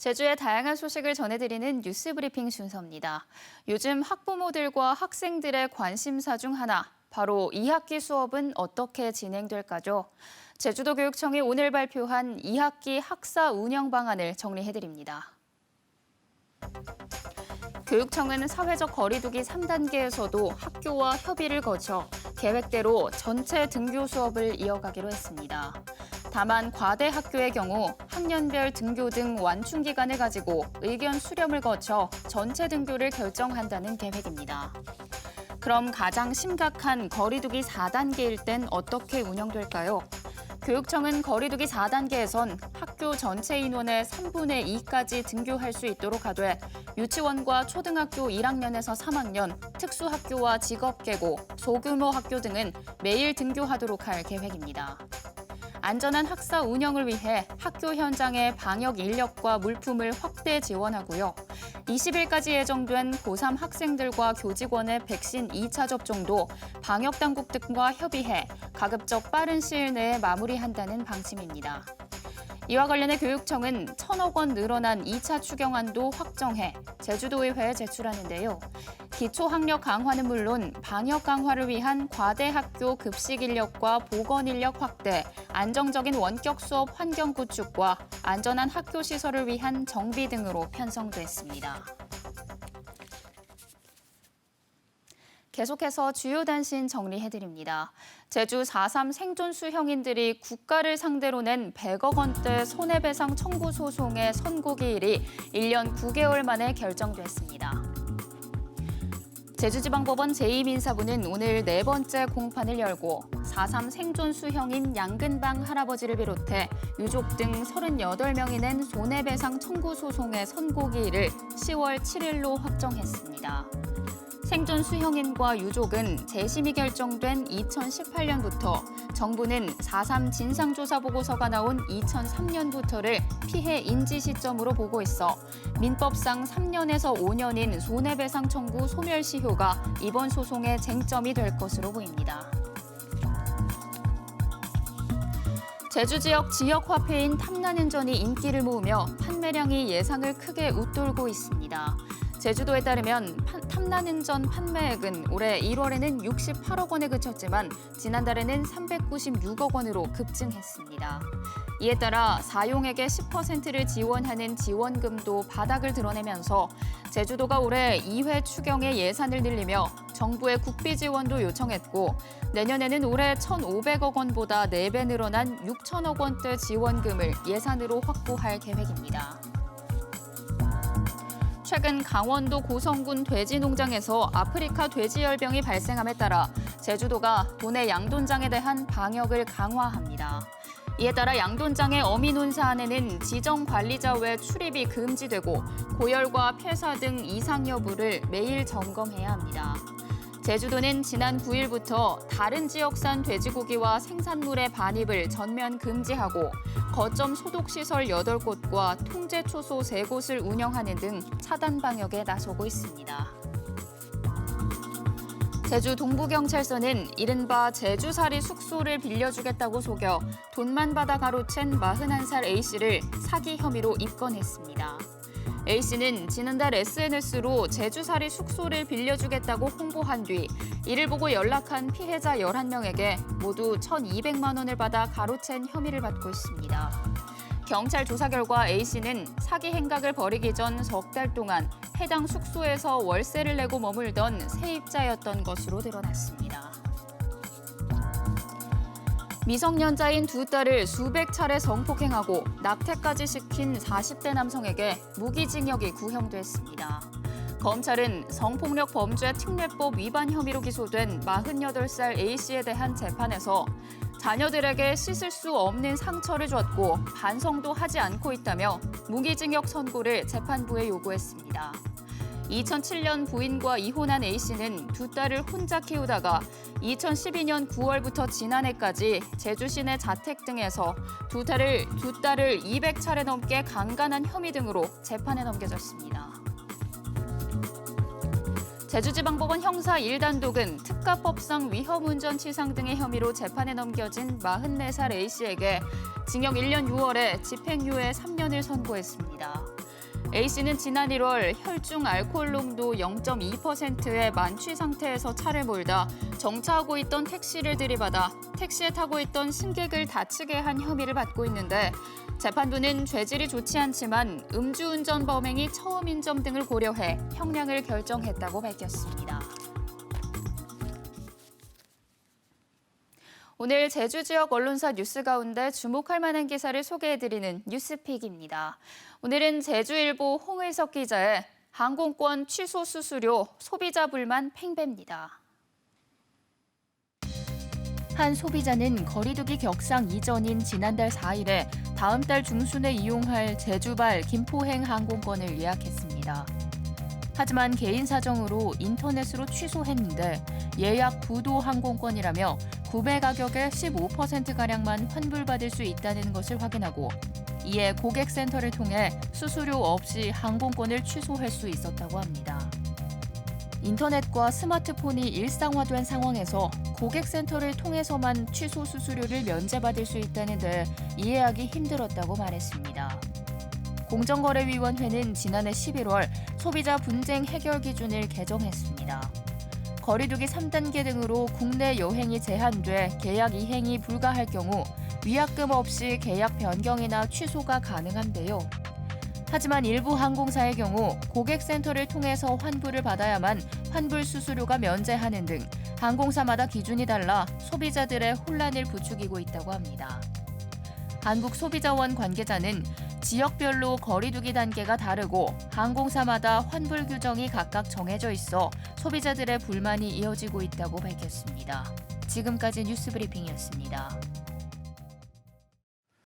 제주의 다양한 소식을 전해드리는 뉴스 브리핑 순서입니다. 요즘 학부모들과 학생들의 관심사 중 하나, 바로 2학기 수업은 어떻게 진행될까죠? 제주도 교육청이 오늘 발표한 2학기 학사 운영 방안을 정리해드립니다. 교육청은 사회적 거리두기 3단계에서도 학교와 협의를 거쳐 계획대로 전체 등교 수업을 이어가기로 했습니다. 다만 과대 학교의 경우 학년별 등교 등 완충 기간을 가지고 의견 수렴을 거쳐 전체 등교를 결정한다는 계획입니다. 그럼 가장 심각한 거리두기 4단계일 땐 어떻게 운영될까요? 교육청은 거리두기 4단계에선 학교 전체 인원의 3분의 2까지 등교할 수 있도록 하되 유치원과 초등학교 1학년에서 3학년, 특수학교와 직업계고, 소규모 학교 등은 매일 등교하도록 할 계획입니다. 안전한 학사 운영을 위해 학교 현장의 방역 인력과 물품을 확대 지원하고요. 20일까지 예정된 고3 학생들과 교직원의 백신 2차 접종도 방역당국 등과 협의해 가급적 빠른 시일 내에 마무리한다는 방침입니다. 이와 관련해 교육청은 1,000억 원 늘어난 2차 추경안도 확정해 제주도의회에 제출하는데요. 기초학력 강화는 물론 방역 강화를 위한 과대 학교 급식 인력과 보건 인력 확대, 안정적인 원격 수업 환경 구축과 안전한 학교 시설을 위한 정비 등으로 편성됐습니다. 계속해서 주요 단신 정리해드립니다. 제주 4.3 생존 수형인들이 국가를 상대로 낸 100억 원대 손해배상 청구 소송의 선고기일이 1년 9개월 만에 결정됐습니다. 제주지방법원 제2민사부는 오늘 네 번째 공판을 열고 4.3 생존 수형인 양근방 할아버지를 비롯해 유족 등 38명이 낸 손해배상 청구 소송의 선고기일을 10월 7일로 확정했습니다. 생존 수형인과 유족은 재심이 결정된 2018년부터 정부는 4.3 진상조사보고서가 나온 2003년부터를 피해 인지 시점으로 보고 있어 민법상 3년에서 5년인 손해배상 청구 소멸시효가 이번 소송의 쟁점이 될 것으로 보입니다. 제주 지역 지역화폐인 탐나는전이 인기를 모으며 판매량이 예상을 크게 웃돌고 있습니다. 제주도에 따르면 탐나는전 판매액은 올해 1월에는 68억 원에 그쳤지만 지난달에는 396억 원으로 급증했습니다. 이에 따라 사용액의 10%를 지원하는 지원금도 바닥을 드러내면서 제주도가 올해 2회 추경의 예산을 늘리며 정부의 국비 지원도 요청했고 내년에는 올해 1,500억 원보다 4배 늘어난 6천억 원대 지원금을 예산으로 확보할 계획입니다. 최근 강원도 고성군 돼지 농장에서 아프리카 돼지열병이 발생함에 따라 제주도가 도내 양돈장에 대한 방역을 강화합니다. 이에 따라 양돈장의 어미 논사 안에는 지정 관리자 외 출입이 금지되고 고열과 폐사 등 이상 여부를 매일 점검해야 합니다. 제주도는 지난 9일부터 다른 지역산 돼지고기와 생산물의 반입을 전면 금지하고 거점 소독시설 8곳과 통제초소 3곳을 운영하는 등 차단 방역에 나서고 있습니다. 제주 동부경찰서는 이른바 제주살이 숙소를 빌려주겠다고 속여 돈만 받아 가로챈 41살 A씨를 사기 혐의로 입건했습니다. A씨는 지난달 SNS로 제주살이 숙소를 빌려주겠다고 홍보한 뒤 이를 보고 연락한 피해자 11명에게 모두 1,200만 원을 받아 가로챈 혐의를 받고 있습니다. 경찰 조사 결과 A씨는 사기 행각을 벌이기 전 석 달 동안 해당 숙소에서 월세를 내고 머물던 세입자였던 것으로 드러났습니다. 미성년자인 두 딸을 수백 차례 성폭행하고 낙태까지 시킨 40대 남성에게 무기징역이 구형됐습니다. 검찰은 성폭력 범죄 특례법 위반 혐의로 기소된 48살 A씨에 대한 재판에서 자녀들에게 씻을 수 없는 상처를 줬고 반성도 하지 않고 있다며 무기징역 선고를 재판부에 요구했습니다. 2007년 부인과 이혼한 A씨는 두 딸을 혼자 키우다가 2012년 9월부터 지난해까지 제주 시내 자택 등에서 두 딸을 200차례 넘게 강간한 혐의 등으로 재판에 넘겨졌습니다. 제주지방법원 형사 1단독은 특가법상 위험운전치상 등의 혐의로 재판에 넘겨진 44살 A씨에게 징역 1년 6월에 집행유예 3년을 선고했습니다. A씨는 지난 1월 혈중 알코올 농도 0.2%의 만취 상태에서 차를 몰다 정차하고 있던 택시를 들이받아 택시에 타고 있던 승객을 다치게 한 혐의를 받고 있는데 재판부는 죄질이 좋지 않지만 음주운전 범행이 처음 인정 등을 고려해 형량을 결정했다고 밝혔습니다. 오늘 제주 지역 언론사 뉴스 가운데 주목할 만한 기사를 소개해드리는 뉴스픽입니다. 오늘은 제주일보 홍의석 기자의 항공권 취소 수수료 소비자 불만 팽배입니다. 한 소비자는 거리두기 격상 이전인 지난달 4일에 다음 달 중순에 이용할 제주발 김포행 항공권을 예약했습니다. 하지만 개인 사정으로 인터넷으로 취소했는데 예약 부도 항공권이라며 구매 가격의 15%가량만 환불받을 수 있다는 것을 확인하고 이에 고객센터를 통해 수수료 없이 항공권을 취소할 수 있었다고 합니다. 인터넷과 스마트폰이 일상화된 상황에서 고객센터를 통해서만 취소 수수료를 면제받을 수 있다는데 이해하기 힘들었다고 말했습니다. 공정거래위원회는 지난해 11월 소비자 분쟁 해결 기준을 개정했습니다. 거리두기 3단계 등으로 국내 여행이 제한돼 계약 이행이 불가할 경우 위약금 없이 계약 변경이나 취소가 가능한데요. 하지만 일부 항공사의 경우 고객센터를 통해서 환불을 받아야만 환불 수수료가 면제하는 등 항공사마다 기준이 달라 소비자들의 혼란을 부추기고 있다고 합니다. 한국소비자원 관계자는 지역별로 거리두기 단계가 다르고 항공사마다 환불 규정이 각각 정해져 있어 소비자들의 불만이 이어지고 있다고 밝혔습니다. 지금까지 뉴스브리핑이었습니다.